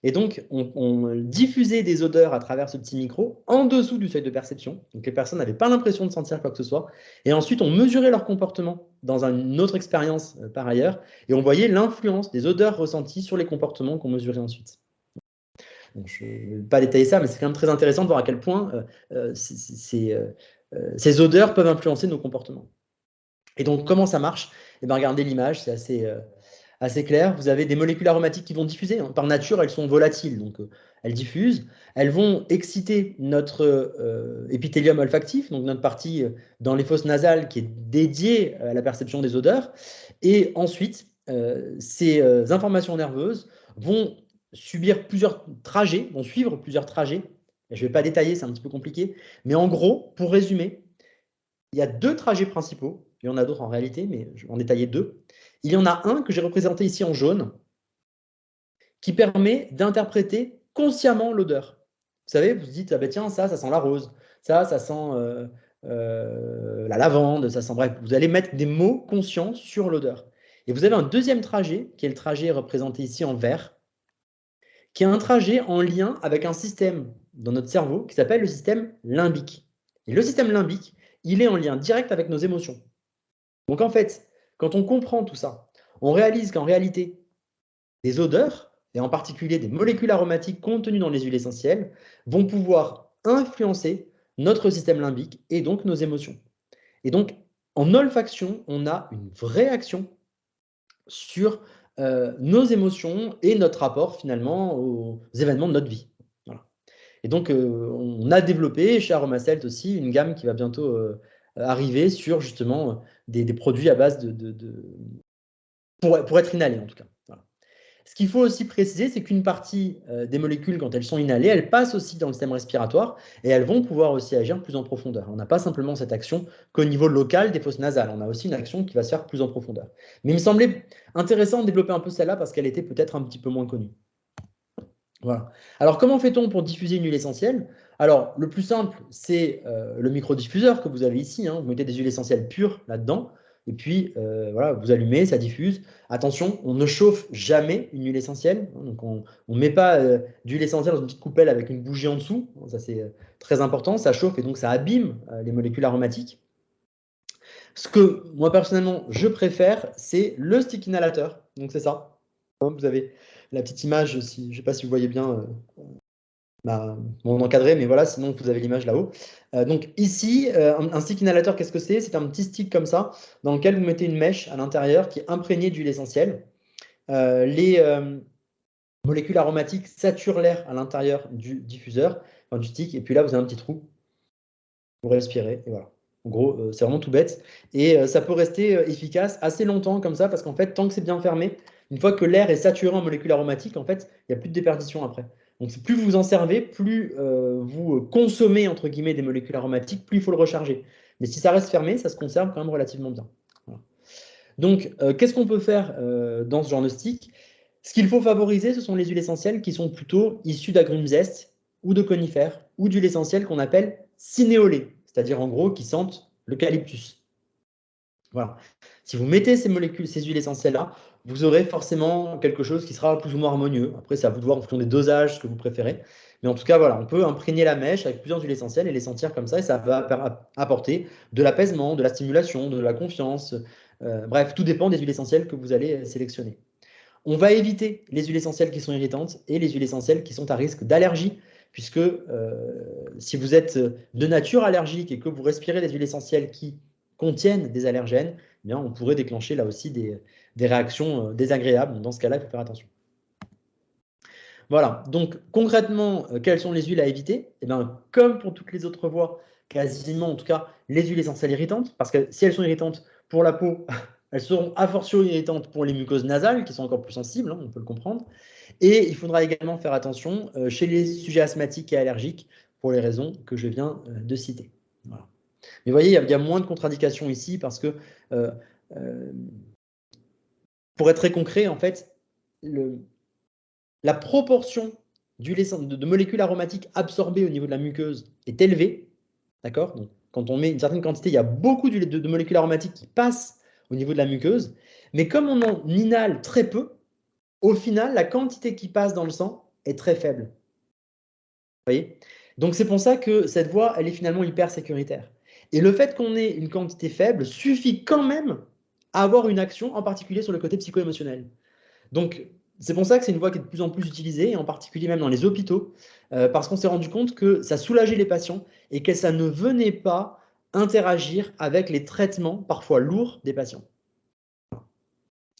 B: Et donc, on diffusait des odeurs à travers ce petit micro en dessous du seuil de perception. Donc, les personnes n'avaient pas l'impression de sentir quoi que ce soit. Et ensuite, on mesurait leur comportement dans une autre expérience par ailleurs. Et on voyait l'influence des odeurs ressenties sur les comportements qu'on mesurait ensuite. Donc, je ne vais pas détailler ça, mais c'est quand même très intéressant de voir à quel point ces odeurs peuvent influencer nos comportements. Et donc, comment ça marche? Eh bien, regardez l'image, c'est assez clair. Vous avez des molécules aromatiques qui vont diffuser. Hein. Par nature, elles sont volatiles, donc elles diffusent. Elles vont exciter notre épithélium olfactif, donc notre partie dans les fosses nasales qui est dédiée à la perception des odeurs. Et ensuite, ces informations nerveuses vont suivre plusieurs trajets. Je ne vais pas détailler, c'est un petit peu compliqué. Mais en gros, pour résumer, il y a deux trajets principaux. Il y en a d'autres en réalité, mais je vais en détailler deux. Il y en a un que j'ai représenté ici en jaune, qui permet d'interpréter consciemment l'odeur. Vous savez, vous vous dites, ah ben tiens, ça sent la rose, ça sent la lavande, ça sent... Bref, vous allez mettre des mots conscients sur l'odeur. Et vous avez un deuxième trajet, qui est le trajet représenté ici en vert, qui est un trajet en lien avec un système dans notre cerveau qui s'appelle le système limbique. Et le système limbique, il est en lien direct avec nos émotions. Donc en fait, quand on comprend tout ça, on réalise qu'en réalité, les odeurs, et en particulier des molécules aromatiques contenues dans les huiles essentielles, vont pouvoir influencer notre système limbique et donc nos émotions. Et donc, en olfaction, on a une vraie action sur nos émotions et notre rapport finalement aux événements de notre vie. Voilà. Et donc, on a développé chez Aromacelt aussi une gamme qui va bientôt arriver sur justement des produits à base pour être inhalés en tout cas. Voilà. Ce qu'il faut aussi préciser, c'est qu'une partie des molécules, quand elles sont inhalées, elles passent aussi dans le système respiratoire et elles vont pouvoir aussi agir plus en profondeur. On n'a pas simplement cette action qu'au niveau local des fosses nasales. On a aussi une action qui va se faire plus en profondeur. Mais il me semblait intéressant de développer un peu celle-là parce qu'elle était peut-être un petit peu moins connue. Voilà. Alors, comment fait-on pour diffuser une huile essentielle? Alors, le plus simple, c'est le microdiffuseur que vous avez ici. Hein. Vous mettez des huiles essentielles pures là-dedans. Et puis, voilà, vous allumez, ça diffuse. Attention, on ne chauffe jamais une huile essentielle. Donc, on ne met pas d'huile essentielle dans une petite coupelle avec une bougie en dessous. Ça, c'est très important. Ça chauffe et donc ça abîme les molécules aromatiques. Ce que, moi, personnellement, je préfère, c'est le stick inhalateur. Donc, c'est ça. Vous avez la petite image, je ne sais pas si vous voyez bien mon encadré, mais voilà, sinon vous avez l'image là-haut. Donc ici, un stick inhalateur, qu'est-ce que c'est? C'est un petit stick comme ça, dans lequel vous mettez une mèche à l'intérieur qui est imprégnée d'huile essentielle. Les molécules aromatiques saturent l'air à l'intérieur du diffuseur, enfin, du stick, et puis là, vous avez un petit trou. Vous respirez, et voilà. En gros, c'est vraiment tout bête. Et ça peut rester efficace assez longtemps comme ça, parce qu'en fait, tant que c'est bien fermé, une fois que l'air est saturé en molécules aromatiques, en fait, il n'y a plus de déperdition après. Donc, plus vous en servez, plus vous consommez, entre guillemets, des molécules aromatiques, plus il faut le recharger. Mais si ça reste fermé, ça se conserve quand même relativement bien. Voilà. Donc, qu'est-ce qu'on peut faire dans ce genre de stick? Ce qu'il faut favoriser, ce sont les huiles essentielles qui sont plutôt issues d'agrumes zestes ou de conifères, ou d'huiles essentielles qu'on appelle cinéolées, c'est-à-dire en gros qui sentent l'eucalyptus. Voilà. Si vous mettez ces molécules, ces huiles essentielles-là, vous aurez forcément quelque chose qui sera plus ou moins harmonieux. Après, c'est à vous de voir en fonction des dosages, ce que vous préférez. Mais en tout cas, voilà, on peut imprégner la mèche avec plusieurs huiles essentielles et les sentir comme ça, et ça va apporter de l'apaisement, de la stimulation, de la confiance. Bref, tout dépend des huiles essentielles que vous allez sélectionner. On va éviter les huiles essentielles qui sont irritantes et les huiles essentielles qui sont à risque d'allergie, puisque si vous êtes de nature allergique et que vous respirez des huiles essentielles qui contiennent des allergènes, eh bien, on pourrait déclencher là aussi des réactions désagréables. Dans ce cas-là, il faut faire attention. Voilà, donc concrètement, quelles sont les huiles à éviter? Eh bien, comme pour toutes les autres voies, quasiment en tout cas, les huiles essentielles irritantes, parce que si elles sont irritantes pour la peau, elles seront a fortiori irritantes pour les muqueuses nasales, qui sont encore plus sensibles, hein, on peut le comprendre. Et il faudra également faire attention chez les sujets asthmatiques et allergiques, pour les raisons que je viens de citer. Voilà. Mais vous voyez, il y a moins de contradictions ici, parce que, pour être très concret, en fait, la proportion de molécules aromatiques absorbées au niveau de la muqueuse est élevée. D'accord? Donc, quand on met une certaine quantité, il y a beaucoup de molécules aromatiques qui passent au niveau de la muqueuse. Mais comme on en inhale très peu, au final, la quantité qui passe dans le sang est très faible. Vous voyez? Donc, c'est pour ça que cette voie, elle est finalement hyper sécuritaire. Et le fait qu'on ait une quantité faible suffit quand même à avoir une action, en particulier sur le côté psycho-émotionnel. Donc, c'est pour ça que c'est une voie qui est de plus en plus utilisée, et en particulier même dans les hôpitaux, parce qu'on s'est rendu compte que ça soulageait les patients et que ça ne venait pas interagir avec les traitements parfois lourds des patients.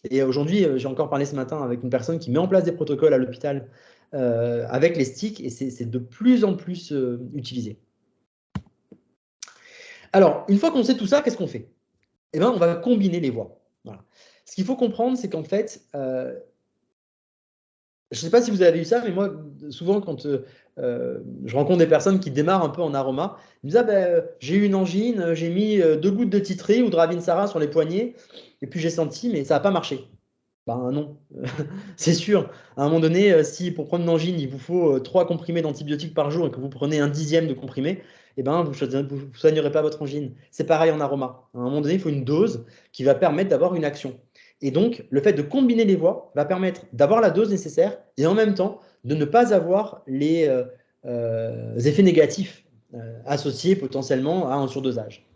B: Et aujourd'hui, j'ai encore parlé ce matin avec une personne qui met en place des protocoles à l'hôpital avec les sticks, et c'est de plus en plus utilisé. Alors, une fois qu'on sait tout ça, qu'est-ce qu'on fait? Eh bien, on va combiner les voies. Voilà. Ce qu'il faut comprendre, c'est qu'en fait, je ne sais pas si vous avez vu ça, mais moi, souvent, quand je rencontre des personnes qui démarrent un peu en aroma, ils me disent « Ah ben, j'ai eu une angine, j'ai mis 2 gouttes de Titri ou de Ravinsara sur les poignets, et puis j'ai senti, mais ça n'a pas marché. » Ben non, c'est sûr. À un moment donné, si pour prendre une angine, il vous faut 3 comprimés d'antibiotiques par jour et que vous prenez un dixième de comprimé, eh ben, vous ne soignerez pas votre angine. C'est pareil en aroma. À un moment donné, il faut une dose qui va permettre d'avoir une action. Et donc, le fait de combiner les voies va permettre d'avoir la dose nécessaire et en même temps de ne pas avoir les effets négatifs associés potentiellement à un surdosage.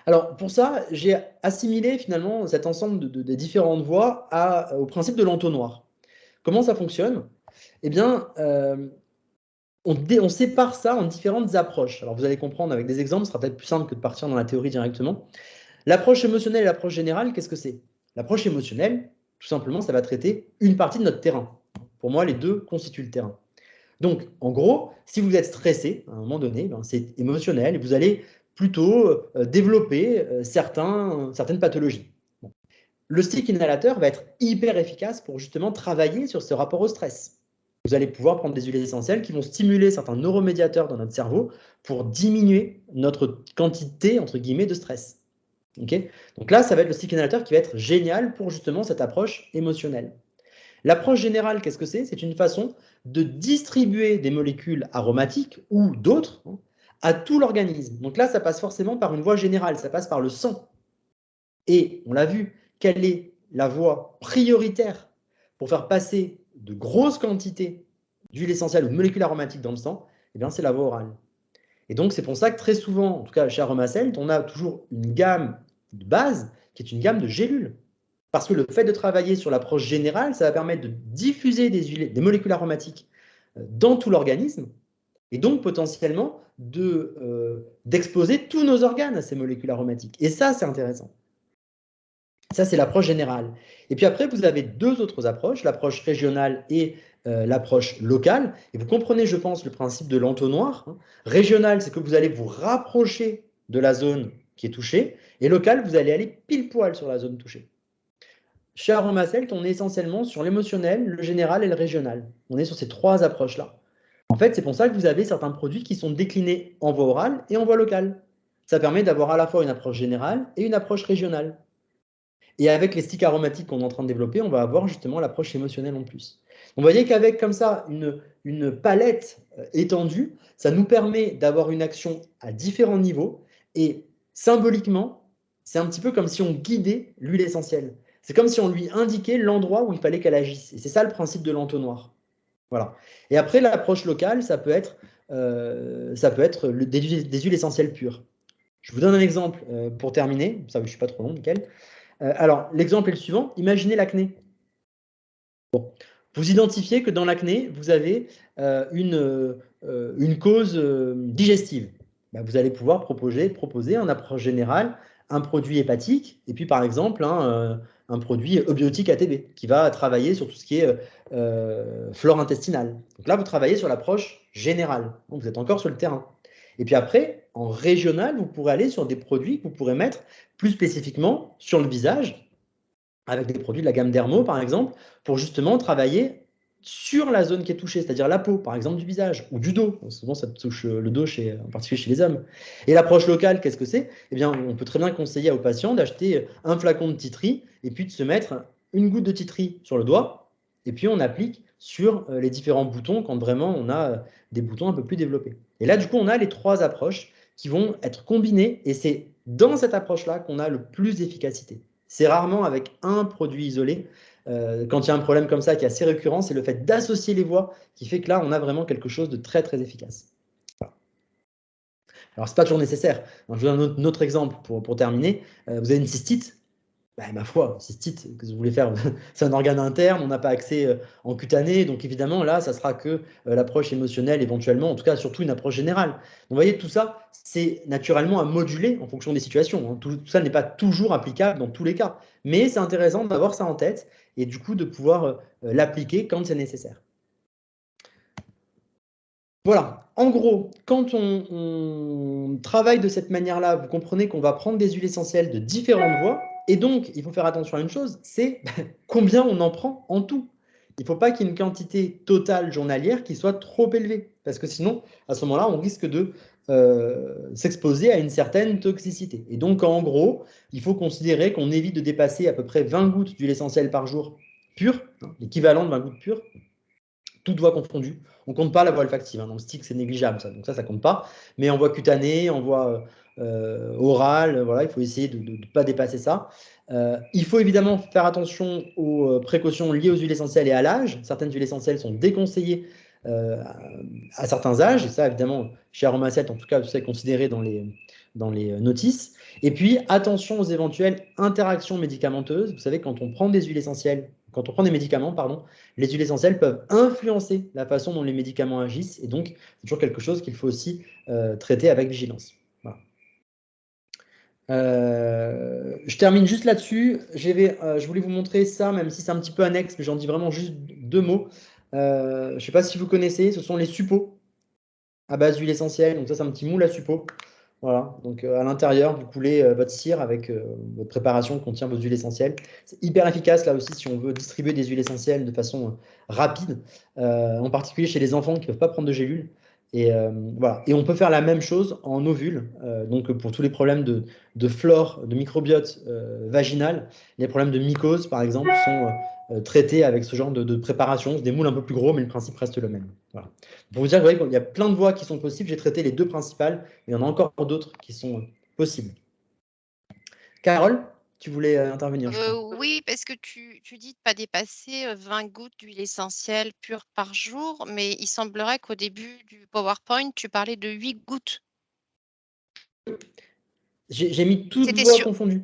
B: Alors, pour ça, j'ai assimilé finalement cet ensemble de différentes voies au principe de l'entonnoir. Comment ça fonctionne? Eh bien, on sépare ça en différentes approches. Alors, vous allez comprendre avec des exemples, ce sera peut-être plus simple que de partir dans la théorie directement. L'approche émotionnelle et l'approche générale, qu'est-ce que c'est? L'approche émotionnelle, tout simplement, ça va traiter une partie de notre terrain. Pour moi, les deux constituent le terrain. Donc, en gros, si vous êtes stressé, à un moment donné, ben, c'est émotionnel et vous allez plutôt développer certaines pathologies. Bon. Le stick inhalateur va être hyper efficace pour justement travailler sur ce rapport au stress. Vous allez pouvoir prendre des huiles essentielles qui vont stimuler certains neuromédiateurs dans notre cerveau pour diminuer notre quantité, entre guillemets, de stress. Okay? Donc là, ça va être le stick inhalateur qui va être génial pour justement cette approche émotionnelle. L'approche générale, qu'est-ce que c'est? C'est une façon de distribuer des molécules aromatiques ou d'autres à tout l'organisme. Donc là, ça passe forcément par une voie générale, ça passe par le sang. Et on l'a vu, quelle est la voie prioritaire pour faire passer de grosses quantités d'huile essentielle ou de molécules aromatiques dans le sang? Eh bien, c'est la voie orale. Et donc, c'est pour ça que très souvent, en tout cas chez Aromacelt, on a toujours une gamme de base qui est une gamme de gélules. Parce que le fait de travailler sur l'approche générale, ça va permettre de diffuser des molécules aromatiques dans tout l'organisme, et donc potentiellement d'exposer tous nos organes à ces molécules aromatiques. Et ça, c'est intéressant. Ça, c'est l'approche générale. Et puis après, vous avez deux autres approches, l'approche régionale et l'approche locale. Et vous comprenez, je pense, le principe de l'entonnoir. Régional, c'est que vous allez vous rapprocher de la zone qui est touchée. Et local, vous allez aller pile poil sur la zone touchée. Chez Aromacelt, on est essentiellement sur l'émotionnel, le général et le régional. On est sur ces trois approches-là. En fait, c'est pour ça que vous avez certains produits qui sont déclinés en voie orale et en voie locale. Ça permet d'avoir à la fois une approche générale et une approche régionale. Et avec les sticks aromatiques qu'on est en train de développer, on va avoir justement l'approche émotionnelle en plus. Vous voyez qu'avec comme ça une palette étendue, ça nous permet d'avoir une action à différents niveaux. Et symboliquement, c'est un petit peu comme si on guidait l'huile essentielle. C'est comme si on lui indiquait l'endroit où il fallait qu'elle agisse. Et c'est ça le principe de l'entonnoir. Voilà. Et après, l'approche locale, ça peut être des huiles essentielles pures. Je vous donne un exemple pour terminer. Ça, je ne suis pas trop long, nickel. Alors, l'exemple est le suivant. Imaginez l'acné. Bon. Vous identifiez que dans l'acné, vous avez une cause digestive. Ben, vous allez pouvoir proposer en approche générale un produit hépatique et puis, par exemple, un produit eubiotique ATB qui va travailler sur tout ce qui est flore intestinale. Donc là, vous travaillez sur l'approche générale. Donc, vous êtes encore sur le terrain. Et puis après, en régional, vous pourrez aller sur des produits que vous pourrez mettre plus spécifiquement sur le visage, avec des produits de la gamme Dermo, par exemple, pour justement travailler sur la zone qui est touchée, c'est-à-dire la peau, par exemple, du visage ou du dos. Souvent, ça touche le dos, en particulier chez les hommes. Et l'approche locale, qu'est-ce que c'est? Eh bien, on peut très bien conseiller aux patients d'acheter un flacon de titri et puis de se mettre une goutte de titri sur le doigt, et puis on applique sur les différents boutons quand vraiment on a des boutons un peu plus développés. Et là, du coup, on a les trois approches qui vont être combinées, et c'est dans cette approche-là qu'on a le plus d'efficacité. C'est rarement avec un produit isolé. Quand il y a un problème comme ça qui est assez récurrent, c'est le fait d'associer les voies qui fait que là, on a vraiment quelque chose de très, très efficace. Voilà. Alors, ce n'est pas toujours nécessaire. Alors, je vous donne un autre exemple pour terminer. Vous avez une cystite. Bah, ma foi, cystite, que vous voulez faire, c'est un organe interne, on n'a pas accès en cutané, donc évidemment, là, ça sera que l'approche émotionnelle éventuellement, en tout cas, surtout une approche générale. Donc, vous voyez, tout ça, c'est naturellement à moduler en fonction des situations. Hein. Tout ça n'est pas toujours applicable dans tous les cas, mais c'est intéressant d'avoir ça en tête et du coup de pouvoir l'appliquer quand c'est nécessaire. Voilà, en gros, quand on travaille de cette manière-là, vous comprenez qu'on va prendre des huiles essentielles de différentes voies. Et donc, il faut faire attention à une chose, c'est combien on en prend en tout. Il ne faut pas qu'il y ait une quantité totale journalière qui soit trop élevée. Parce que sinon, à ce moment-là, on risque de s'exposer à une certaine toxicité. Et donc, en gros, il faut considérer qu'on évite de dépasser à peu près 20 gouttes d'huile essentielle par jour pure, l'équivalent de 20 gouttes pures, toutes voies confondues. On ne compte pas la voie olfactive. Hein. Dans le stick, c'est négligeable. Ça. Donc ça ne compte pas. Mais en voie cutanée, en voie orale, voilà, il faut essayer de ne pas dépasser ça. Il faut évidemment faire attention aux précautions liées aux huiles essentielles et à l'âge. Certaines huiles essentielles sont déconseillées à certains âges. Et ça, évidemment, chez Aromacelt, en tout cas, c'est considéré dans les notices. Et puis, attention aux éventuelles interactions médicamenteuses. Vous savez, quand on prend des huiles essentielles, quand on prend des médicaments, pardon, les huiles essentielles peuvent influencer la façon dont les médicaments agissent. Et donc, c'est toujours quelque chose qu'il faut aussi traiter avec vigilance. Voilà. Je termine juste là-dessus. Je voulais vous montrer ça, même si c'est un petit peu annexe, mais j'en dis vraiment juste deux mots. Je ne sais pas si vous connaissez, ce sont les suppos à base d'huile essentielle. Donc ça, c'est un petit moule à suppos. Voilà, donc à l'intérieur, vous coulez votre cire avec votre préparation qui contient vos huiles essentielles. C'est hyper efficace là aussi si on veut distribuer des huiles essentielles de façon rapide, en particulier chez les enfants qui ne peuvent pas prendre de gélules. Et voilà. Et on peut faire la même chose en ovule. Donc pour tous les problèmes de flore, de microbiote vaginal, les problèmes de mycose par exemple sont traités avec ce genre de préparation. C'est des moules un peu plus gros, mais le principe reste le même. Voilà. Pour vous dire, vous voyez qu'il y a plein de voies qui sont possibles. J'ai traité les deux principales, mais il y en a encore d'autres qui sont possibles. Carole, tu voulais intervenir, je crois.
C: Oui, parce que tu dis de ne pas dépasser 20 gouttes d'huile essentielle pure par jour, mais il semblerait qu'au début du PowerPoint, tu parlais de 8 gouttes.
B: J'ai mis toutes voies confondues.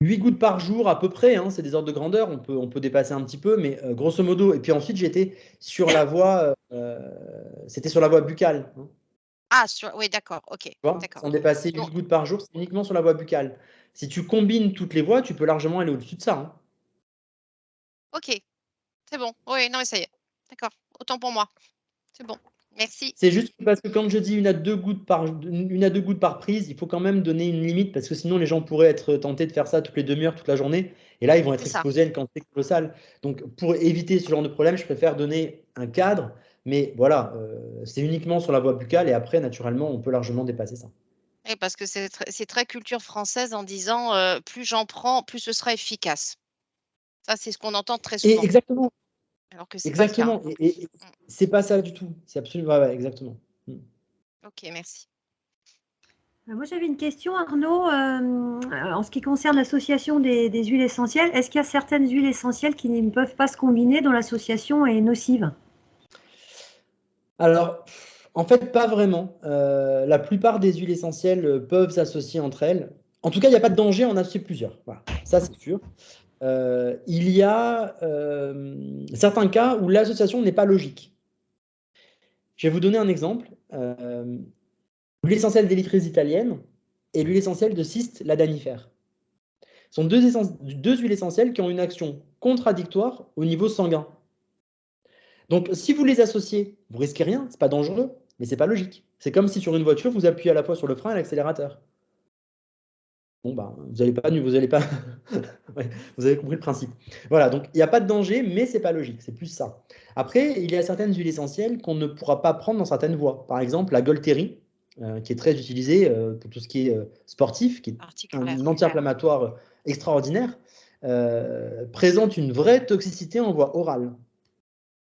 B: 8 gouttes par jour à peu près, hein, c'est des ordres de grandeur, on peut dépasser un petit peu, mais grosso modo. Et puis ensuite, j'étais sur la voie, c'était sur la voie buccale. Hein.
C: Ah, oui, d'accord, ok.
B: Sans dépasser 8 gouttes par jour, c'est uniquement sur la voie buccale. Si tu combines toutes les voies, tu peux largement aller au-dessus de ça. Hein.
C: Ok, c'est bon. Oui, non, mais ça y est. D'accord, autant pour moi. C'est bon, merci.
B: C'est juste parce que quand je dis 1 à 2 gouttes par prise, il faut quand même donner une limite parce que sinon les gens pourraient être tentés de faire ça toutes les demi-heures, toute la journée. Et là, ils vont être exposés à une quantité colossale. Donc, pour éviter ce genre de problème, je préfère donner un cadre. Mais voilà, c'est uniquement sur la voie buccale et après, naturellement, on peut largement dépasser ça.
C: Oui, parce que c'est très culture française en disant plus j'en prends, plus ce sera efficace. Ça, c'est ce qu'on entend très souvent.
B: Et exactement.
C: Alors que c'est
B: Exactement.
C: pas le cas.
B: Et c'est pas ça du tout. C'est absolument. Ouais, exactement.
C: Ok, merci.
A: Moi, j'avais une question, Arnaud, en ce qui concerne l'association des huiles essentielles. Est-ce qu'il y a certaines huiles essentielles qui ne peuvent pas se combiner, dont l'association est nocive?
B: Alors, en fait, pas vraiment. La plupart des huiles essentielles peuvent s'associer entre elles. En tout cas, il n'y a pas de danger à en associer plusieurs. Voilà. Ça, c'est sûr. Il y a certains cas où l'association n'est pas logique. Je vais vous donner un exemple. L'huile essentielle d'élythrise italienne et l'huile essentielle de cyste ladanifère. Ce sont deux huiles essentielles qui ont une action contradictoire au niveau sanguin. Donc, si vous les associez, vous risquez rien, c'est pas dangereux, mais c'est pas logique. C'est comme si sur une voiture, vous appuyez à la fois sur le frein et l'accélérateur. Bon, ben, vous allez pas, ouais, vous avez compris le principe. Voilà, donc il n'y a pas de danger, mais c'est pas logique, c'est plus ça. Après, il y a certaines huiles essentielles qu'on ne pourra pas prendre dans certaines voies. Par exemple, la Golteri, qui est très utilisée pour tout ce qui est sportif, qui est un anti-inflammatoire extraordinaire, présente une vraie toxicité en voie orale.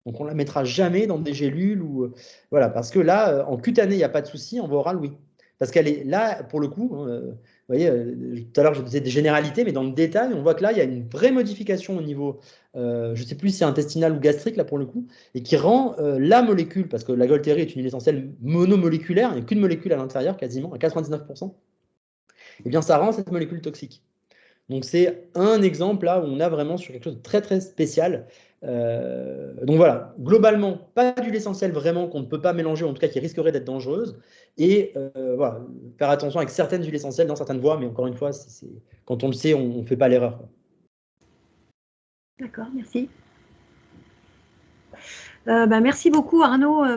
B: Donc, on ne la mettra jamais dans des gélules ou voilà, parce que là, en cutané, il n'y a pas de souci, en voie orale, oui. Parce qu'elle est là, pour le coup, vous voyez, tout à l'heure, je disais des généralités, mais dans le détail, on voit que là, il y a une vraie modification au niveau, je ne sais plus si c'est intestinal ou gastrique, là, pour le coup, et qui rend la molécule, parce que la Golteri est une huile essentielle monomoléculaire, il n'y a qu'une molécule à l'intérieur, quasiment, à 99%, et bien ça rend cette molécule toxique. Donc, c'est un exemple là où on a vraiment sur quelque chose de très, très spécial. Donc voilà, globalement, pas d'huile essentielle vraiment qu'on ne peut pas mélanger, ou en tout cas qui risquerait d'être dangereuse. Et voilà, faire attention avec certaines huiles essentielles dans certaines voies, mais encore une fois, quand on le sait, on ne fait pas l'erreur.
A: D'accord, merci. Merci beaucoup, Arnaud.